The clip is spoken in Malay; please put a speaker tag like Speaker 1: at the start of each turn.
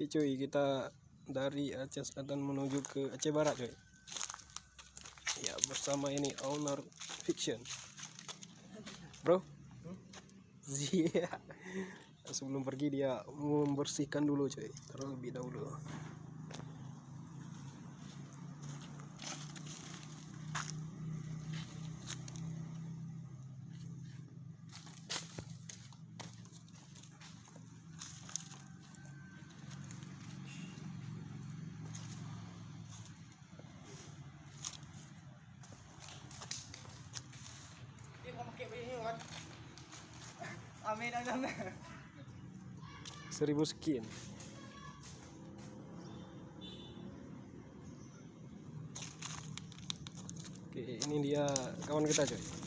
Speaker 1: Oke cuy, kita dari Aceh Selatan menuju ke Aceh Barat cuy. Ya, bersama ini owner Fiction. Bro. Iya. Sebelum pergi dia membersihkan dulu cuy, terlebih dahulu.
Speaker 2: Amin amin.
Speaker 1: 1000 sekian. Oke, ini dia kawan kita cuy.